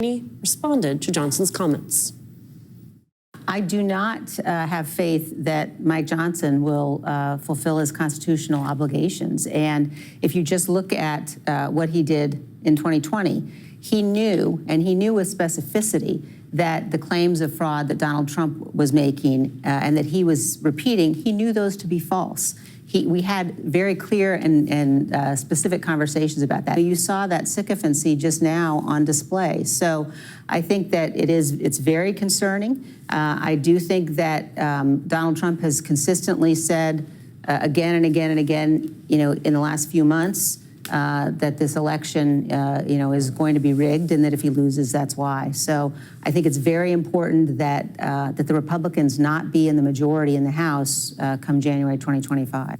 responded to Johnson's comments. I do not have faith that Mike Johnson will fulfill his constitutional obligations. And if you just look at what he did in 2020, he knew, and he knew with specificity, that the claims of fraud that Donald Trump was making and that he was repeating, he knew those to be false. We had very clear and specific conversations about that. You saw that sycophancy just now on display. So I think that it's very concerning. I do think that Donald Trump has consistently said again and again and again, in the last few months, that this election, is going to be rigged, and that if he loses, that's why. So I think it's very important that that the Republicans not be in the majority in the House come January 2025.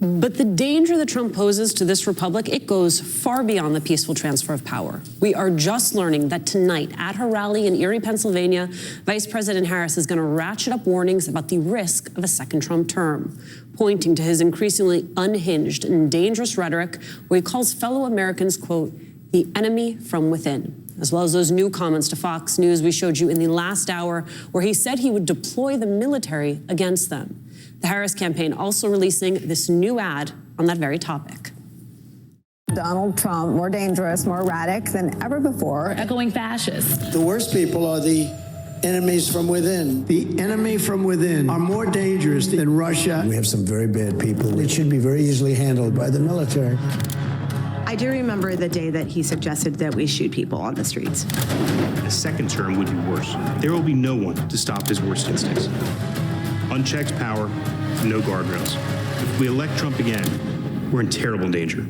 But the danger that Trump poses to this republic, it goes far beyond the peaceful transfer of power. We are just learning that tonight at her rally in Erie, Pennsylvania, Vice President Harris is going to ratchet up warnings about the risk of a second Trump term, pointing to his increasingly unhinged and dangerous rhetoric where he calls fellow Americans, quote, the enemy from within, as well as those new comments to Fox News we showed you in the last hour where he said he would deploy the military against them. The Harris campaign also releasing this new ad on that very topic. Donald Trump, more dangerous, more erratic than ever before. Echoing fascists. The worst people are the enemies from within. The enemy from within are more dangerous than Russia. We have some very bad people. It should be very easily handled by the military. I do remember the day that he suggested that we shoot people on the streets. A second term would be worse. There will be no one to stop his worst instincts. Unchecked power, no guardrails. If we elect Trump again, we're in terrible danger.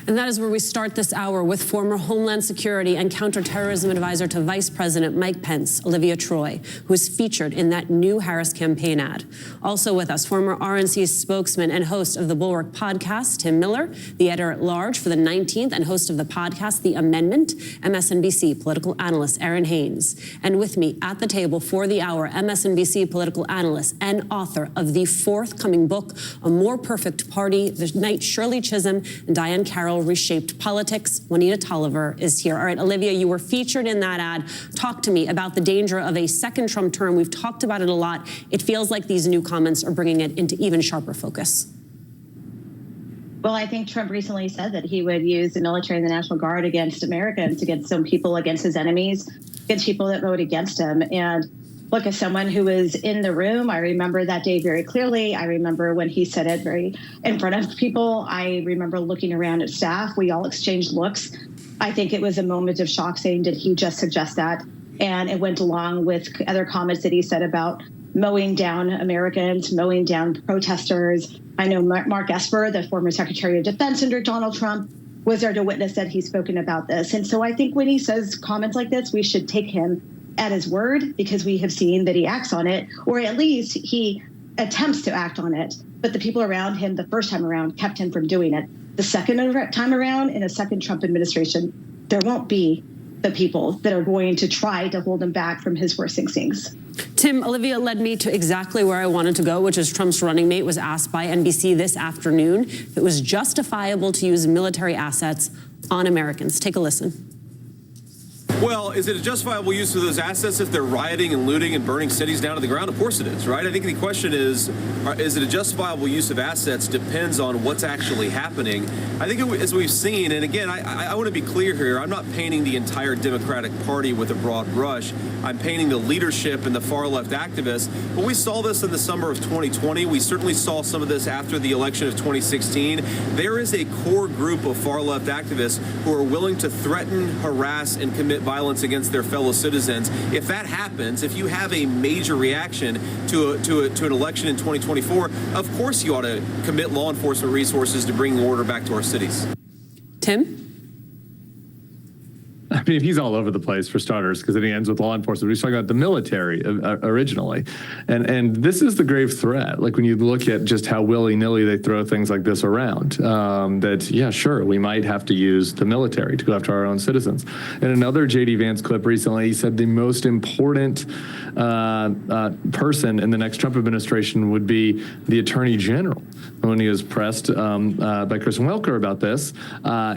And that is where we start this hour with former Homeland Security and Counterterrorism Advisor to Vice President Mike Pence, Olivia Troy, who is featured in that new Harris campaign ad. Also with us, former RNC spokesman and host of the Bulwark podcast, Tim Miller, the editor-at-large for the 19th and host of the podcast, The Amendment, MSNBC political analyst Aaron Haynes. And with me at the table for the hour, MSNBC political analyst and author of the forthcoming book, A More Perfect Party, the night Shirley Chisholm and Diane Carroll Reshaped Politics. Juanita Tolliver is here. All right, Olivia, you were featured in that ad. Talk to me about the danger of a second Trump term. We've talked about it a lot. It feels like these new comments are bringing it into even sharper focus. Well, I think Trump recently said that he would use the military and the National Guard against Americans, against some people, against his enemies, against people that vote against him. And look, as someone who was in the room, I remember that day very clearly. I remember when he said it very in front of people. I remember looking around at staff. We all exchanged looks. I think it was a moment of shock saying, did he just suggest that? And it went along with other comments that he said about mowing down Americans, mowing down protesters. I know Mark Esper, the former Secretary of Defense under Donald Trump, was there to witness that he's spoken about this. And so I think when he says comments like this, we should take him at his word, because we have seen that he acts on it, or at least he attempts to act on it. But the people around him the first time around kept him from doing it. The second time around, in a second Trump administration, there won't be the people that are going to try to hold him back from his worst instincts. Tim, Olivia led me to exactly where I wanted to go, which is Trump's running mate was asked by NBC this afternoon if it was justifiable to use military assets on Americans. Take a listen. Well, is it a justifiable use of those assets if they're rioting and looting and burning cities down to the ground? Of course it is, right? I think the question is it a justifiable use of assets depends on what's actually happening. I think as we've seen, and again, I want to be clear here, I'm not painting the entire Democratic Party with a broad brush. I'm painting the leadership and the far-left activists. But we saw this in the summer of 2020. We certainly saw some of this after the election of 2016. There is a core group of far-left activists who are willing to threaten, harass, and commit violence against their fellow citizens. If that happens, if you have a major reaction to an election in 2024, of course you ought to commit law enforcement resources to bring order back to our cities. Tim? I mean, he's all over the place for starters, because then he ends with law enforcement. He's talking about the military originally. And this is the grave threat. Like when you look at just how willy-nilly they throw things like this around, that, yeah, sure, we might have to use the military to go after our own citizens. In another J.D. Vance clip recently, he said the most important person in the next Trump administration would be the Attorney General. When he was pressed by Kristen Welker about this,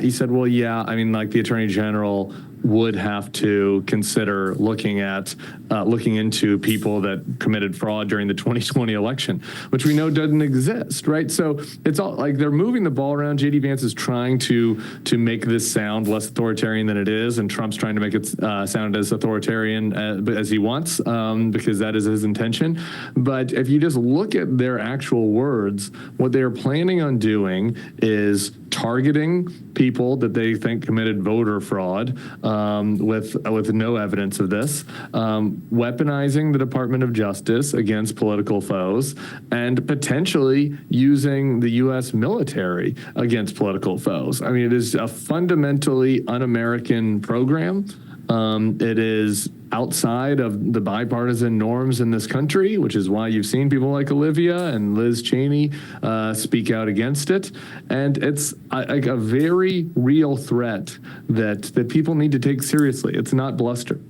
he said, well, yeah, I mean, like the Attorney General would have to consider looking into people that committed fraud during the 2020 election, which we know doesn't exist, right? So it's all like they're moving the ball around. J.D. Vance is trying to make this sound less authoritarian than it is, and Trump's trying to make it sound as authoritarian as he wants, because that is his intention. But if you just look at their actual words, what they are planning on doing is targeting people that they think committed voter fraud with no evidence of this, weaponizing the Department of Justice against political foes, and potentially using the U.S. military against political foes. I mean, it is a fundamentally un-American program. It is outside of the bipartisan norms in this country, which is why you've seen people like Olivia and Liz Cheney speak out against it. And it's like a very real threat that people need to take seriously. It's not bluster.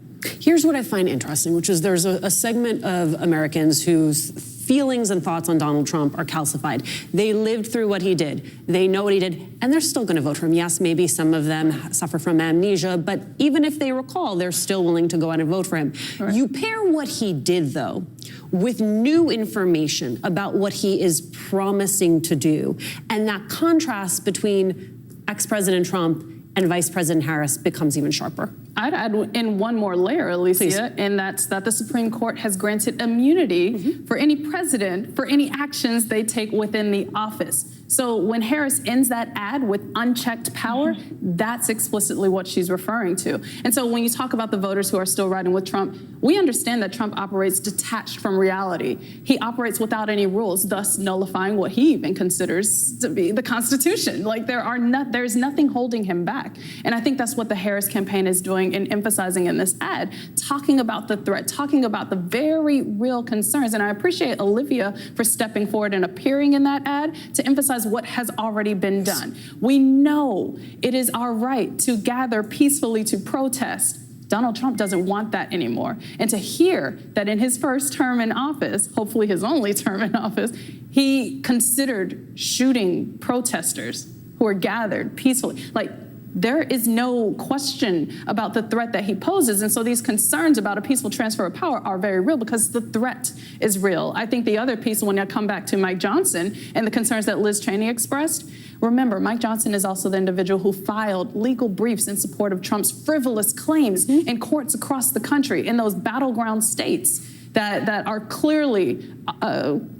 Here's what I find interesting, which is there's a segment of Americans whose feelings and thoughts on Donald Trump are calcified. They lived through what he did. They know what he did, and they're still going to vote for him. Yes, maybe some of them suffer from amnesia, but even if they recall, they're still willing to go out and vote for him. Right. You pair what he did, though, with new information about what he is promising to do, and that contrast between ex-President Trump and Vice President Harris becomes even sharper. I'd add in one more layer, Alicia, Please. and that's that the Supreme Court has granted immunity for any president for any actions they take within the office. So when Harris ends that ad with unchecked power, that's explicitly what she's referring to. And so when you talk about the voters who are still riding with Trump, we understand that Trump operates detached from reality. He operates without any rules, thus nullifying what he even considers to be the Constitution. Like there's nothing holding him back. And I think that's what the Harris campaign is doing and emphasizing in this ad, talking about the threat, talking about the very real concerns. And I appreciate Olivia for stepping forward and appearing in that ad to emphasize what has already been done. We know it is our right to gather peacefully to protest. Donald Trump doesn't want that anymore. And to hear that in his first term in office, hopefully his only term in office, he considered shooting protesters who are gathered peacefully. Like, there is no question about the threat that he poses. And so these concerns about a peaceful transfer of power are very real because the threat is real. I think the other piece, when I come back to Mike Johnson and the concerns that Liz Cheney expressed, remember, Mike Johnson is also the individual who filed legal briefs in support of Trump's frivolous claims in courts across the country in those battleground states that are clearly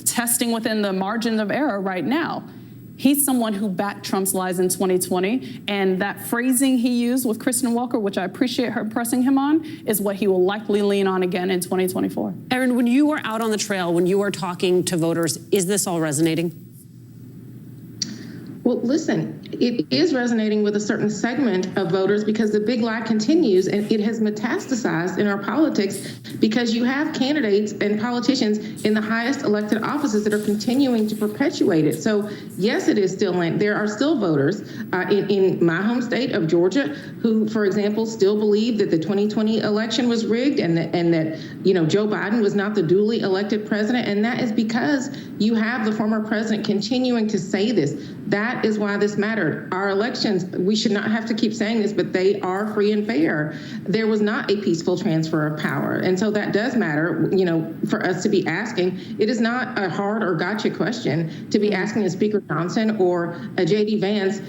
testing within the margin of error right now. He's someone who backed Trump's lies in 2020, and that phrasing he used with Kristen Welker, which I appreciate her pressing him on, is what he will likely lean on again in 2024. Erin, when you are out on the trail, when you are talking to voters, is this all resonating? Well, listen, it is resonating with a certain segment of voters because the big lie continues and it has metastasized in our politics because you have candidates and politicians in the highest elected offices that are continuing to perpetuate it. So yes, it is still, there are still voters in my home state of Georgia who, for example, still believe that the 2020 election was rigged and that Joe Biden was not the duly elected president. And that is because you have the former president continuing to say this. That is why this mattered. Our elections, we should not have to keep saying this, but they are free and fair. There was not a peaceful transfer of power. And so that does matter, for us to be asking. It is not a hard or gotcha question to be asking a Speaker Johnson or a J.D. Vance,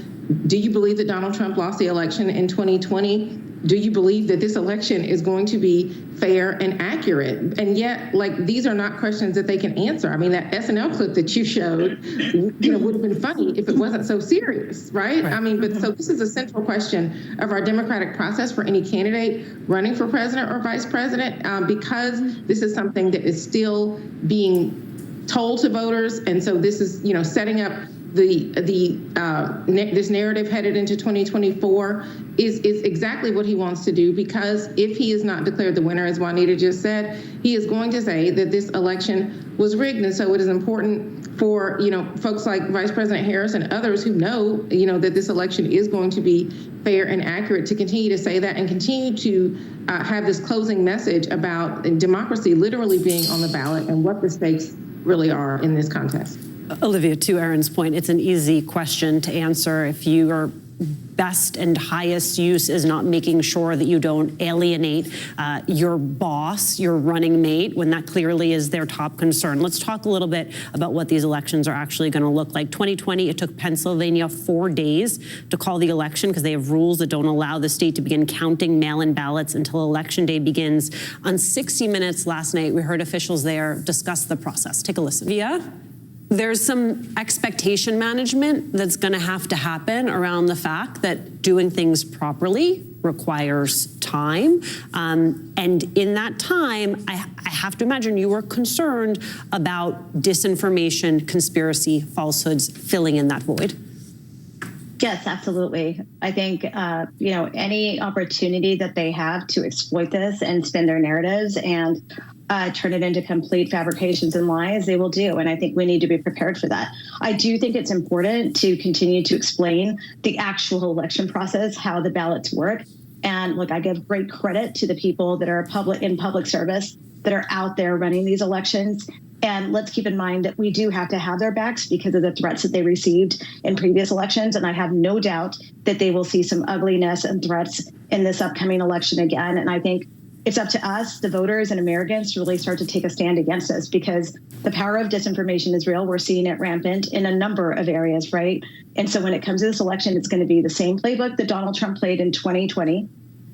do you believe that Donald Trump lost the election in 2020? Do you believe that this election is going to be fair and accurate? And yet, these are not questions that they can answer. I mean, that SNL clip that you showed, would have been funny if it wasn't so serious, right? I mean, but so this is a central question of our democratic process for any candidate running for president or vice president, because this is something that is still being told to voters. And so this is, setting up this narrative headed into 2024 is exactly what he wants to do, because if he is not declared the winner, as Juanita just said, he is going to say that this election was rigged. And so it is important for, folks like Vice President Harris and others who know, that this election is going to be fair and accurate to continue to say that and continue to have this closing message about democracy literally being on the ballot and what the stakes really are in this contest. Olivia, to Erin's point, it's an easy question to answer if you are best and highest use is not making sure that you don't alienate your boss, your running mate, when that clearly is their top concern. Let's talk a little bit about what these elections are actually going to look like. 2020, it took Pennsylvania 4 days to call the election because they have rules that don't allow the state to begin counting mail-in ballots until Election Day begins. On 60 Minutes last night, we heard officials there discuss the process. Take a listen. There's some expectation management that's going to have to happen around the fact that doing things properly requires time. And in that time, I have to imagine you were concerned about disinformation, conspiracy, falsehoods filling in that void. Yes, absolutely. I think, any opportunity that they have to exploit this and spin their narratives and turn it into complete fabrications and lies, they will do. And I think we need to be prepared for that. I do think it's important to continue to explain the actual election process, how the ballots work. And look, I give great credit to the people that are in public service that are out there running these elections. And let's keep in mind that we do have to have their backs because of the threats that they received in previous elections. And I have no doubt that they will see some ugliness and threats in this upcoming election again. And I think it's up to us, the voters and Americans, to really start to take a stand against this because the power of disinformation is real. We're seeing it rampant in a number of areas, right? And so when it comes to this election, it's going to be the same playbook that Donald Trump played in 2020,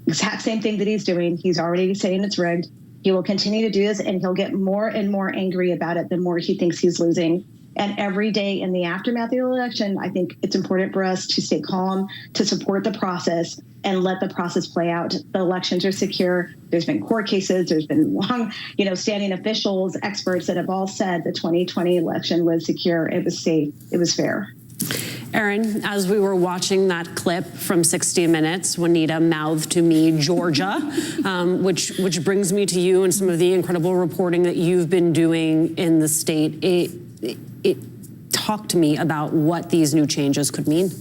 exact same thing that he's doing. He's already saying it's rigged. He will continue to do this, and he'll get more and more angry about it the more he thinks he's losing. And every day in the aftermath of the election, I think it's important for us to stay calm, to support the process, and let the process play out. The elections are secure. There's been court cases. There's been long, standing officials, experts that have all said the 2020 election was secure. It was safe. It was fair. Erin, as we were watching that clip from 60 Minutes, Juanita mouthed to me, Georgia, which brings me to you and some of the incredible reporting that you've been doing in the state. It talk to me about what these new changes could mean.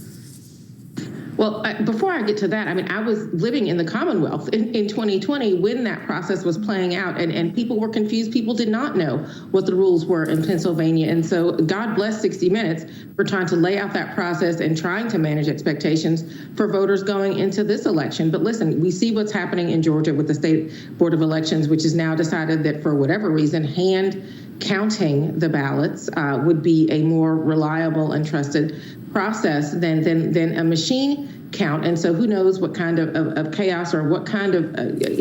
Well, before I get to that, I was living in the Commonwealth in 2020 when that process was playing out, and people were confused. People did not know what the rules were in Pennsylvania. And so God bless 60 Minutes for trying to lay out that process and trying to manage expectations for voters going into this election. But listen, we see what's happening in Georgia with the State Board of Elections, which has now decided that for whatever reason, hand counting the ballots would be a more reliable and trusted process than a machine count. And so who knows what kind of chaos or what kind of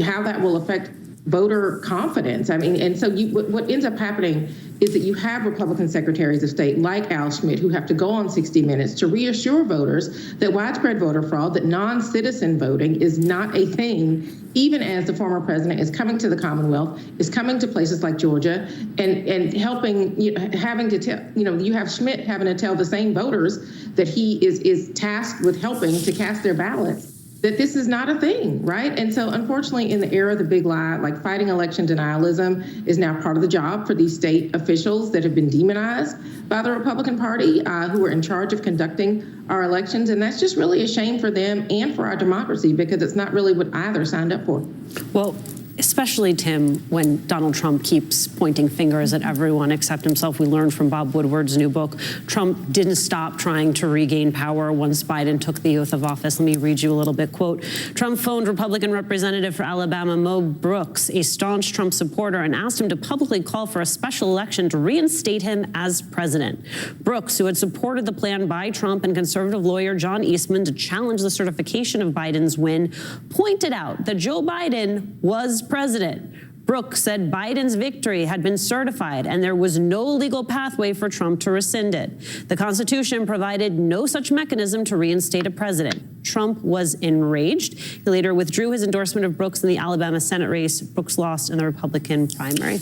how that will affect voter confidence. And so what ends up happening is that you have Republican secretaries of state like Al Schmidt who have to go on 60 Minutes to reassure voters that widespread voter fraud, that non-citizen voting is not a thing, even as the former president is coming to the Commonwealth, is coming to places like Georgia and helping, having to tell, you have Schmidt having to tell the same voters that he is tasked with helping to cast their ballots, that this is not a thing, right? And so unfortunately, in the era of the big lie, like fighting election denialism is now part of the job for these state officials that have been demonized by the Republican Party, who are in charge of conducting our elections. And that's just really a shame for them and for our democracy because it's not really what either signed up for. Well, especially, Tim, when Donald Trump keeps pointing fingers at everyone except himself. We learned from Bob Woodward's new book, Trump didn't stop trying to regain power once Biden took the oath of office. Let me read you a little bit. Quote, Trump phoned Republican Representative for Alabama Mo Brooks, a staunch Trump supporter, and asked him to publicly call for a special election to reinstate him as president. Brooks, who had supported the plan by Trump and conservative lawyer John Eastman to challenge the certification of Biden's win, pointed out that Joe Biden was president. Brooks said Biden's victory had been certified and there was no legal pathway for Trump to rescind it. The Constitution provided no such mechanism to reinstate a president. Trump was enraged. He later withdrew his endorsement of Brooks in the Alabama Senate race. Brooks lost in the Republican primary.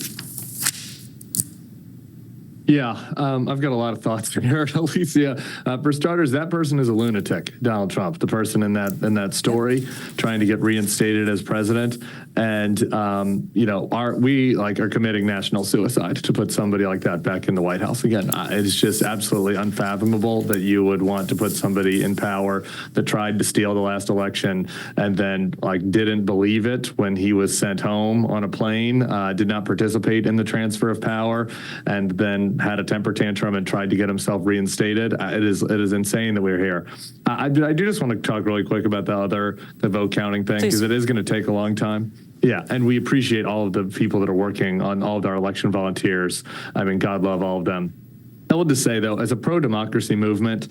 Yeah, I've got a lot of thoughts here, Alicia. For starters, that person is a lunatic, Donald Trump, the person in that story trying to get reinstated as president. And, we are committing national suicide to put somebody like that back in the White House again. It's just absolutely unfathomable that you would want to put somebody in power that tried to steal the last election and then didn't believe it when he was sent home on a plane, did not participate in the transfer of power, and then had a temper tantrum and tried to get himself reinstated. It is insane that we're here. I do just want to talk really quick about the vote counting thing, because it is going to take a long time. Yeah, and we appreciate all of the people that are working on all of our election volunteers. I mean, God love all of them. I will just say, though, as a pro-democracy movement,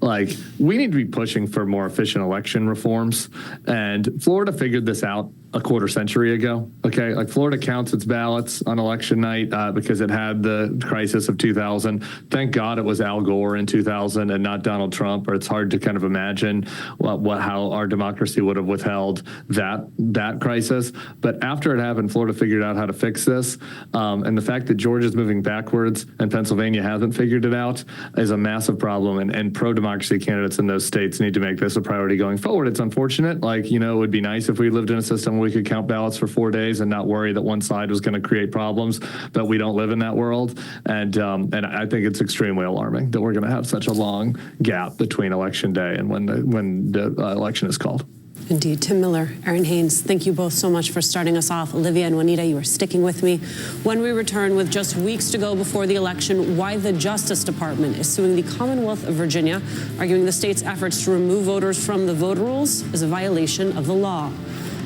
like, we need to be pushing for more efficient election reforms. And Florida figured this out a quarter century ago. Okay, like, Florida counts its ballots on election night because it had the crisis of 2000. Thank God it was Al Gore in 2000 and not Donald Trump, or it's hard to kind of imagine how our democracy would have withheld that crisis. But after it happened, Florida figured out how to fix this. And the fact that Georgia's moving backwards and Pennsylvania hasn't figured it out is a massive problem. And pro-democracy candidates in those states need to make this a priority going forward. It's unfortunate. Like, it would be nice if we lived in a system where we could count ballots for 4 days and not worry that one side was going to create problems, but we don't live in that world. And I think it's extremely alarming that we're going to have such a long gap between election day and when the election is called. Indeed. Tim Miller, Aaron Haynes, thank you both so much for starting us off. Olivia and Juanita, you are sticking with me. When we return, with just weeks to go before the election, why the Justice Department is suing the Commonwealth of Virginia, arguing the state's efforts to remove voters from the voter rolls is a violation of the law.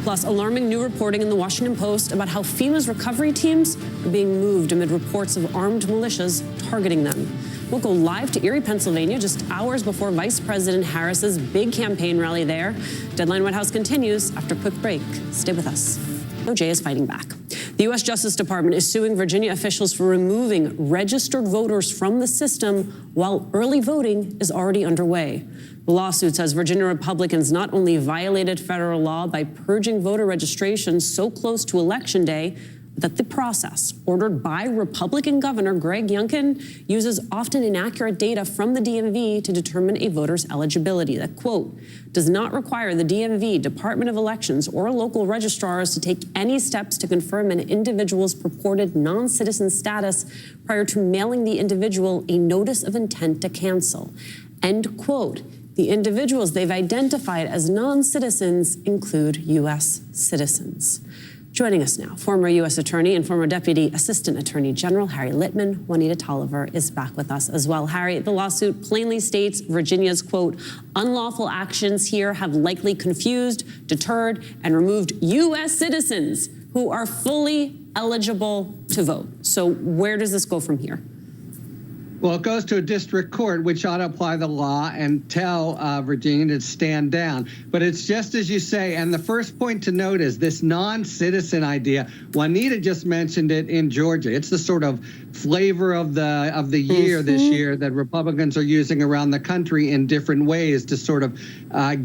Plus, alarming new reporting in the Washington Post about how FEMA's recovery teams are being moved amid reports of armed militias targeting them. We'll go live to Erie, Pennsylvania, just hours before Vice President Harris's big campaign rally there. Deadline White House continues after a quick break. Stay with us. OJ is fighting back. The U.S. Justice Department is suing Virginia officials for removing registered voters from the system while early voting is already underway. The lawsuit says Virginia Republicans not only violated federal law by purging voter registration so close to Election Day, that the process, ordered by Republican Governor Greg Youngkin, uses often inaccurate data from the DMV to determine a voter's eligibility. That, quote, does not require the DMV, Department of Elections, or local registrars to take any steps to confirm an individual's purported non-citizen status prior to mailing the individual a notice of intent to cancel. End quote. The individuals they've identified as non-citizens include U.S. citizens. Joining us now, former U.S. Attorney and former Deputy Assistant Attorney General Harry Litman. Juanita Tolliver is back with us as well. Harry, the lawsuit plainly states Virginia's, quote, unlawful actions here have likely confused, deterred, and removed U.S. citizens who are fully eligible to vote. So where does this go from here? Well, it goes to a district court, which ought to apply the law and tell Virginia to stand down. But it's just as you say. And the first point to note is this non-citizen idea. Juanita just mentioned it in Georgia. It's the sort of flavor of the year this year that Republicans are using around the country in different ways to sort of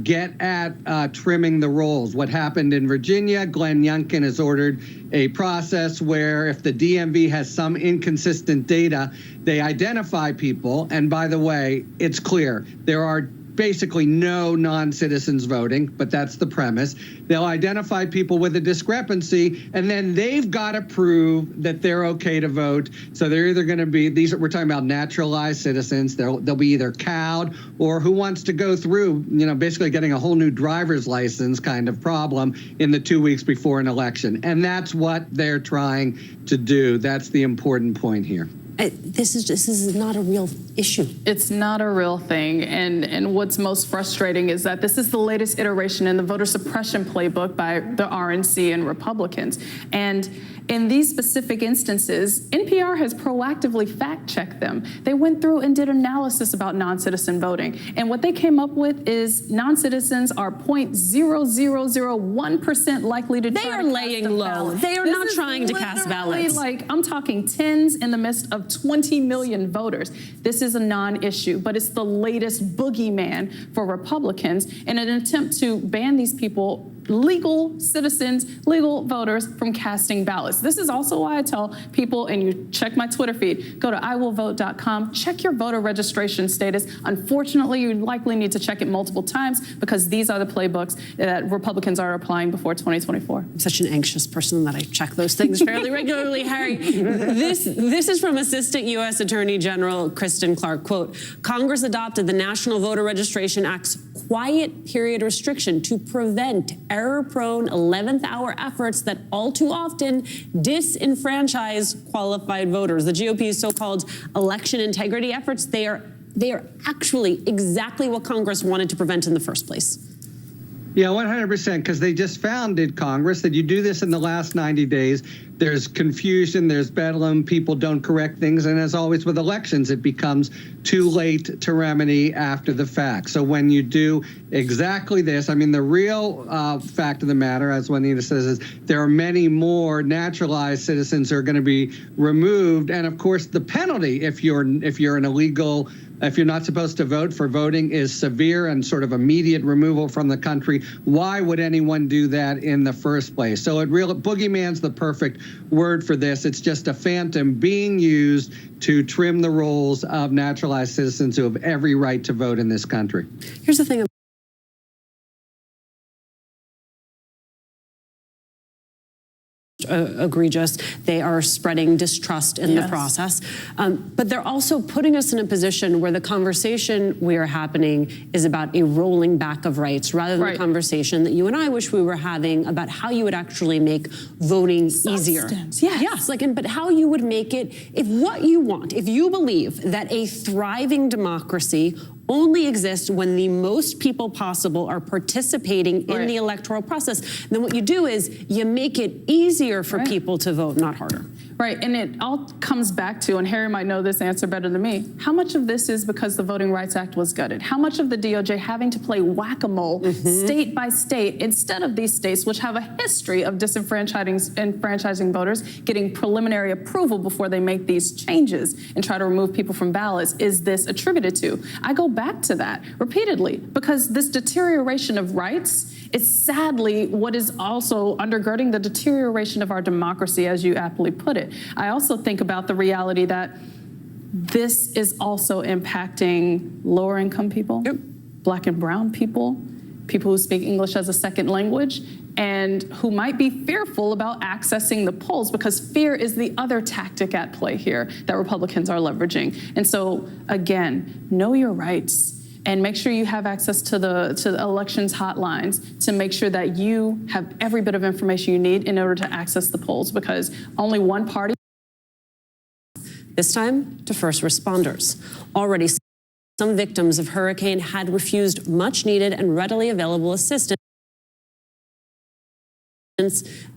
get at trimming the rolls. What happened in Virginia, Glenn Youngkin has ordered a process where if the DMV has some inconsistent data, they identify people. And by the way, it's clear there are basically no non-citizens voting, but that's the premise. They'll identify people with a discrepancy, and then they've got to prove that they're okay to vote. So they're either going to be, we're talking about naturalized citizens. They'll be either cowed or who wants to go through, basically getting a whole new driver's license kind of problem in the 2 weeks before an election. And that's what they're trying to do. That's the important point here. This is not a real issue. It's not a real thing. And what's most frustrating is that this is the latest iteration in the voter suppression playbook by the RNC and Republicans. And in these specific instances, NPR has proactively fact-checked them. They went through and did analysis about non-citizen voting. And what they came up with is non-citizens are 0.0001% likely to They are laying low. They are not trying to cast ballots. I'm talking tens in the midst of 20 million voters. This is a non-issue, but it's the latest boogeyman for Republicans in an attempt to ban these people, legal citizens, legal voters, from casting ballots. This is also why I tell people, and you check my Twitter feed, go to iwillvote.com, check your voter registration status. Unfortunately, you likely need to check it multiple times because these are the playbooks that Republicans are applying before 2024. I'm such an anxious person that I check those things fairly regularly. Harry, this is from Assistant U.S. Attorney General Kristen Clark. Quote, Congress adopted the National Voter Registration Act's quiet period restriction to prevent error-prone 11th hour efforts that all too often disenfranchise qualified voters. The GOP's so-called election integrity efforts, they are actually exactly what Congress wanted to prevent in the first place. Yeah, 100%, because they just founded Congress that you do this in the last 90 days. There's confusion, there's bedlam, people don't correct things, and as always with elections, it becomes too late to remedy after the fact. So when you do exactly this, I mean, the real fact of the matter, as Juanita says, is there are many more naturalized citizens who are going to be removed, and of course, the penalty if you're an illegal. If you're not supposed to vote for voting is severe and sort of immediate removal from the country. Why would anyone do that in the first place? So boogeyman's the perfect word for this. It's just a phantom being used to trim the rolls of naturalized citizens who have every right to vote in this country. Here's the thing. Egregious. They are spreading distrust in the process. But they're also putting us in a position where the conversation we are happening is about a rolling back of rights rather than the conversation that you and I wish we were having about how you would actually make voting easier. Yes, but how you would make it, if what you want, if you believe that a thriving democracy only exists when the most people possible are participating in the electoral process, then what you do is you make it easier for people to vote, not harder. Right, and it all comes back to, and Harry might know this answer better than me, how much of this is because the Voting Rights Act was gutted? How much of the DOJ having to play whack-a-mole state by state instead of these states which have a history of disenfranchising voters getting preliminary approval before they make these changes and try to remove people from ballots is this attributed to? I go back to that repeatedly because this deterioration of rights is sadly what is also undergirding the deterioration of our democracy, as you aptly put it. I also think about the reality that this is also impacting lower income people, Black and brown people, people who speak English as a second language, and who might be fearful about accessing the polls because fear is the other tactic at play here that Republicans are leveraging. And so, again, know your rights. And make sure you have access to the elections hotlines to make sure that you have every bit of information you need in order to access the polls, because only one party. This time to first responders. Already some victims of hurricane had refused much needed and readily available assistance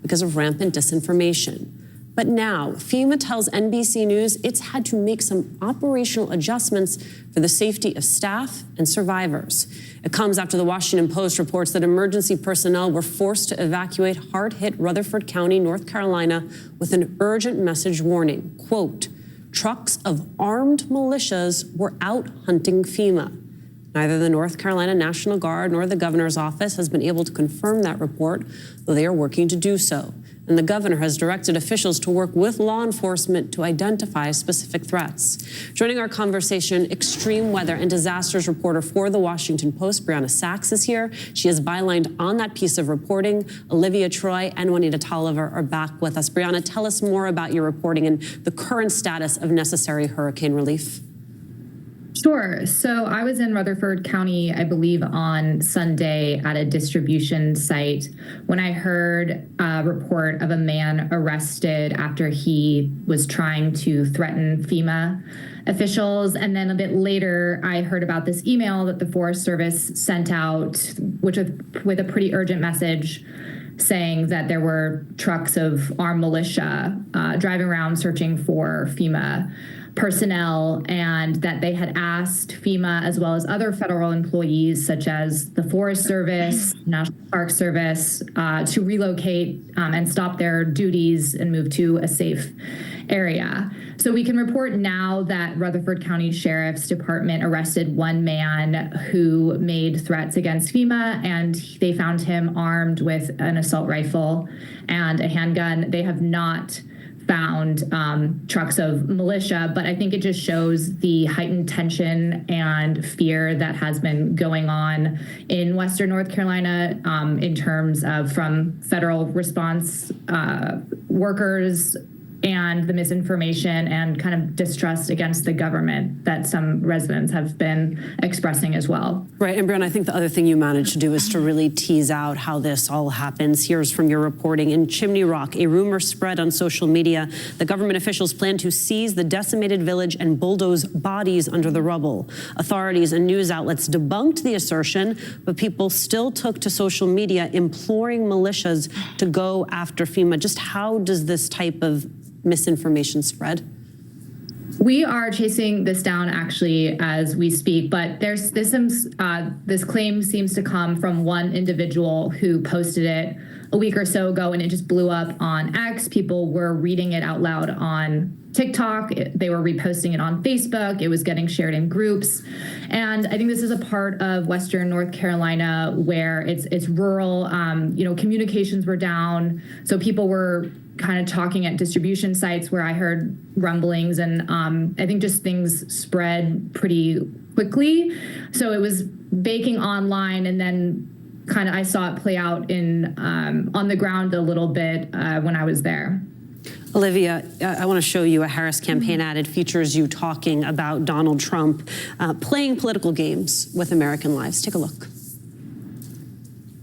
because of rampant disinformation. But now, FEMA tells NBC News it's had to make some operational adjustments for the safety of staff and survivors. It comes after the Washington Post reports that emergency personnel were forced to evacuate hard-hit Rutherford County, North Carolina, with an urgent message warning, quote, trucks of armed militias were out hunting FEMA. Neither the North Carolina National Guard nor the governor's office has been able to confirm that report, though they are working to do so. And the governor has directed officials to work with law enforcement to identify specific threats. Joining our conversation, extreme weather and disasters reporter for the Washington Post, Brianna Sachs, is here. She is bylined on that piece of reporting. Olivia Troy and Juanita Tolliver are back with us. Brianna, tell us more about your reporting and the current status of necessary hurricane relief. Sure. So I was in Rutherford County, I believe, on Sunday at a distribution site when I heard a report of a man arrested after he was trying to threaten FEMA officials. And then a bit later, I heard about this email that the Forest Service sent out, which with a pretty urgent message saying that there were trucks of armed militia driving around searching for FEMA personnel, and that they had asked FEMA as well as other federal employees such as the Forest Service, National Park Service, to relocate and stop their duties and move to a safe area. So we can report now that Rutherford County Sheriff's Department arrested one man who made threats against FEMA, and they found him armed with an assault rifle and a handgun. They have not found trucks of militia, but I think it just shows the heightened tension and fear that has been going on in Western North Carolina in terms of from federal response workers and the misinformation and kind of distrust against the government that some residents have been expressing as well. Right, and Brianna, I think the other thing you managed to do is to really tease out how this all happens. Here's from your reporting. In Chimney Rock, a rumor spread on social media. The government officials plan to seize the decimated village and bulldoze bodies under the rubble. Authorities and news outlets debunked the assertion, but people still took to social media imploring militias to go after FEMA. Just how does this type of misinformation spread? We are chasing this down actually as we speak, but this claim seems to come from one individual who posted it a week or so ago, and it just blew up on X. People were reading it out loud on TikTok. They were reposting it on Facebook. It was getting shared in groups. And I think this is a part of Western North Carolina where it's rural, communications were down. So people were kind of talking at distribution sites where I heard rumblings, and I think just things spread pretty quickly. So it was baking online, and then kind of I saw it play out in on the ground a little bit when I was there. Olivia, I want to show you a Harris campaign ad. It features you talking about Donald Trump playing political games with American lives. Take a look.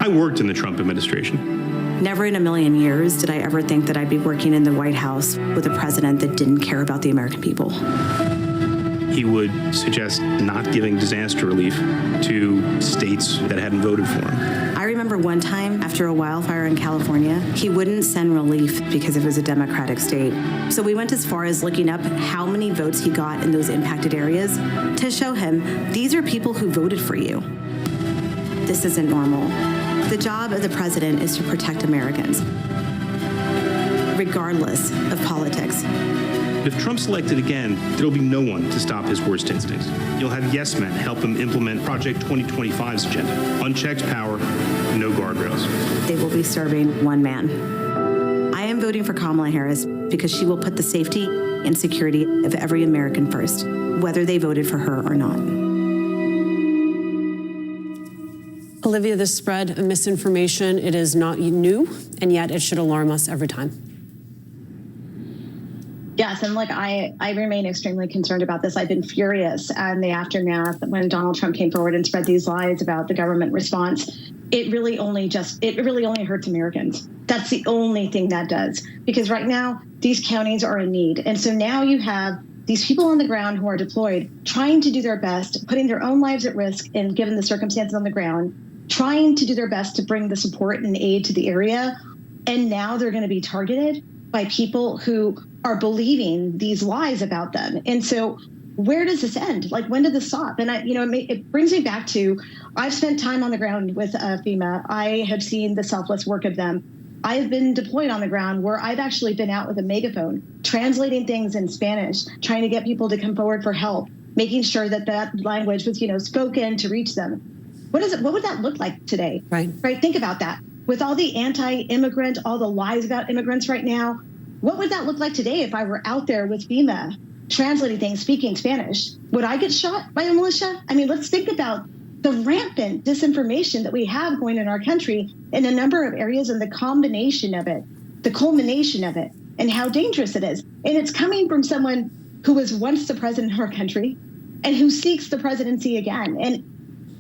I worked in the Trump administration. Never in a million years did I ever think that I'd be working in the White House with a president that didn't care about the American people. He would suggest not giving disaster relief to states that hadn't voted for him. I remember one time after a wildfire in California, he wouldn't send relief because it was a Democratic state. So we went as far as looking up how many votes he got in those impacted areas to show him these are people who voted for you. This isn't normal. The job of the president is to protect Americans, regardless of politics. If Trump's elected again, there'll be no one to stop his worst instincts. You'll have yes men help him implement Project 2025's agenda. Unchecked power, no guardrails. They will be serving one man. I am voting for Kamala Harris because she will put the safety and security of every American first, whether they voted for her or not. Olivia, this spread of misinformation, it is not new, and yet it should alarm us every time. Yes, and look, I remain extremely concerned about this. I've been furious in the aftermath when Donald Trump came forward and spread these lies about the government response. It really only hurts Americans. That's the only thing that does. Because right now, these counties are in need. And so now you have these people on the ground who are deployed, trying to do their best, putting their own lives at risk, and given the circumstances on the ground, trying to do their best to bring the support and aid to the area. And now they're going to be targeted by people who are believing these lies about them. And so where does this end? Like, when did this stop? And it brings me back to, I've spent time on the ground with FEMA. I have seen the selfless work of them. I have been deployed on the ground where I've actually been out with a megaphone, translating things in Spanish, trying to get people to come forward for help, making sure that that language was, spoken to reach them. What would that look like today? Right. Think about that. With all the anti-immigrant, all the lies about immigrants right now, what would that look like today if I were out there with FEMA, translating things, speaking Spanish? Would I get shot by a militia? I mean, let's think about the rampant disinformation that we have going in our country in a number of areas, and the combination of it, the culmination of it, and how dangerous it is. And it's coming from someone who was once the president of our country and who seeks the presidency again. And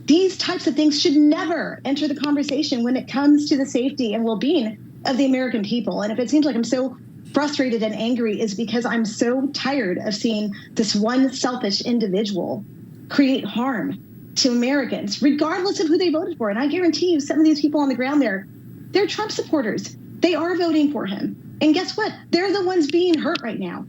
these types of things should never enter the conversation when it comes to the safety and well-being of the American people. And if it seems like I'm so frustrated and angry, is because I'm so tired of seeing this one selfish individual create harm to Americans, regardless of who they voted for. And I guarantee you, some of these people on the ground there, they're Trump supporters. They are voting for him. And guess what? They're the ones being hurt right now.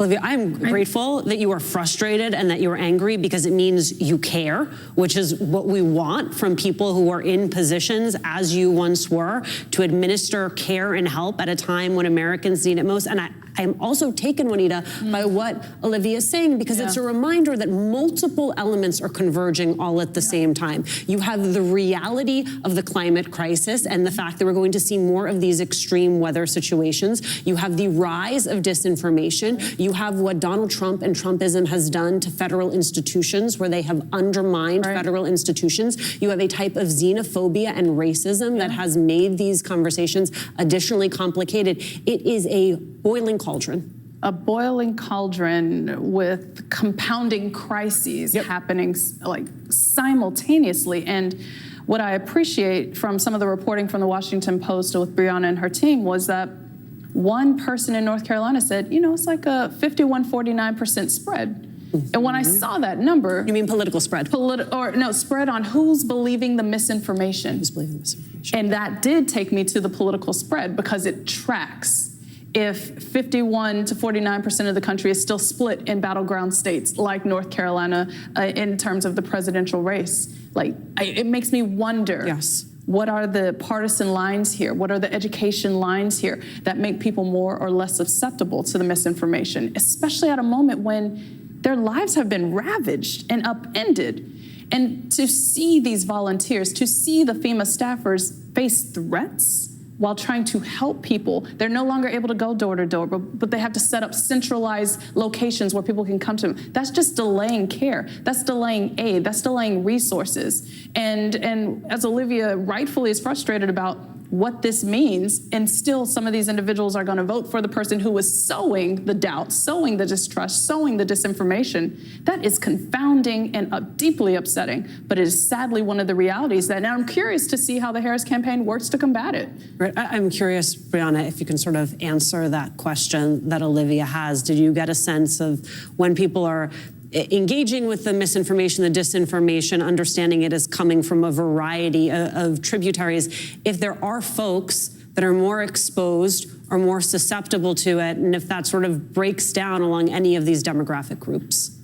Olivia, I'm grateful that you are frustrated and that you're angry, because it means you care, which is what we want from people who are in positions, as you once were, to administer care and help at a time when Americans need it most. And I'm also taken, Juanita, by what Olivia is saying, because it's a reminder that multiple elements are converging all at the same time. You have the reality of the climate crisis and the fact that we're going to see more of these extreme weather situations. You have the rise of disinformation. You have what Donald Trump and Trumpism has done to federal institutions, where they have undermined federal institutions. You have a type of xenophobia and racism that has made these conversations additionally complicated. It is a boiling cauldron. A boiling cauldron with compounding crises happening like simultaneously. And what I appreciate from some of the reporting from the Washington Post with Brianna and her team was that one person in North Carolina said, it's like a 51-49% spread. And when I saw that number... You mean political spread? Spread on who's believing the misinformation. Who's believing the misinformation. And that did take me to the political spread because it tracks. If 51 to 49% of the country is still split in battleground states like North Carolina in terms of the presidential race, it makes me wonder, what are the partisan lines here? What are the education lines here that make people more or less susceptible to the misinformation, especially at a moment when their lives have been ravaged and upended? And to see these volunteers, to see the FEMA staffers face threats while trying to help people. They're no longer able to go door to door, but they have to set up centralized locations where people can come to them. That's just delaying care. That's delaying aid. That's delaying resources. And as Olivia rightfully is frustrated about what this means, and still some of these individuals are going to vote for the person who is sowing the doubt, sowing the distrust, sowing the disinformation. That is confounding and deeply upsetting, but it is sadly one of the realities that, and I'm curious to see how the Harris campaign works to combat it. Right. I'm curious, Brianna, if you can sort of answer that question that Olivia has. Did you get a sense of when people are engaging with the misinformation, the disinformation, understanding it as coming from a variety of tributaries, if there are folks that are more exposed or more susceptible to it, and if that sort of breaks down along any of these demographic groups?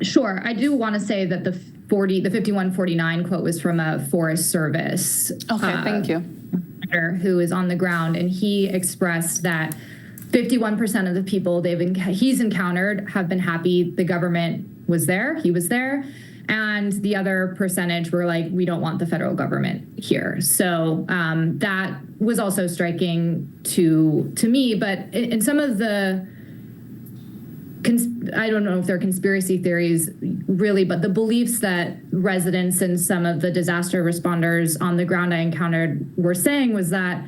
Sure. I do want to say that the 51-49 quote was from a Forest Service. Okay, thank you. Who is on the ground, and he expressed that 51% of the people he's encountered have been happy the government was there, he was there, and the other percentage were like, we don't want the federal government here. So that was also striking to me, but in some of the, I don't know if they're conspiracy theories really, but the beliefs that residents and some of the disaster responders on the ground I encountered were saying was that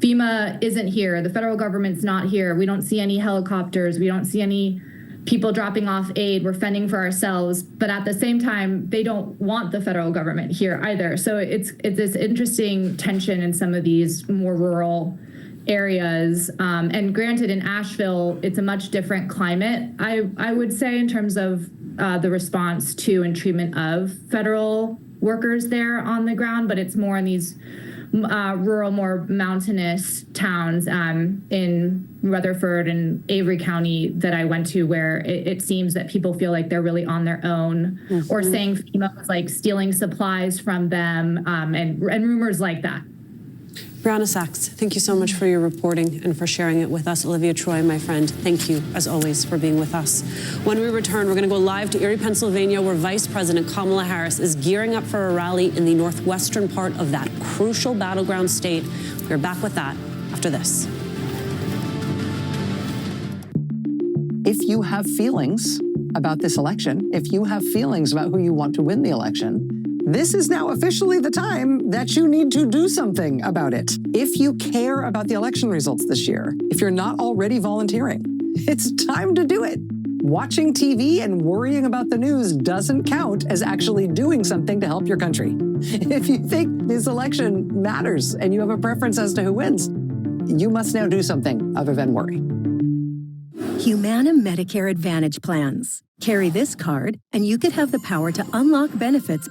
FEMA isn't here. The federal government's not here. We don't see any helicopters. We don't see any people dropping off aid. We're fending for ourselves. But at the same time, they don't want the federal government here either. So it's this interesting tension in some of these more rural areas. And granted, in Asheville, it's a much different climate, I would say, in terms of the response to and treatment of federal workers there on the ground. But it's more in these rural, more mountainous towns in Rutherford and Avery County that I went to, where it seems that people feel like they're really on their own, or saying FEMA was like stealing supplies from them, and rumors like that. Brianna Sachs, thank you so much for your reporting and for sharing it with us. Olivia Troy, my friend, thank you, as always, for being with us. When we return, we're going to go live to Erie, Pennsylvania, where Vice President Kamala Harris is gearing up for a rally in the northwestern part of that crucial battleground state. We're back with that after this. If you have feelings about this election, if you have feelings about who you want to win the election, this is now officially the time that you need to do something about it. If you care about the election results this year, if you're not already volunteering, it's time to do it. Watching TV and worrying about the news doesn't count as actually doing something to help your country. If you think this election matters and you have a preference as to who wins, you must now do something other than worry. Humana Medicare Advantage plans. Carry this card, and you could have the power to unlock benefits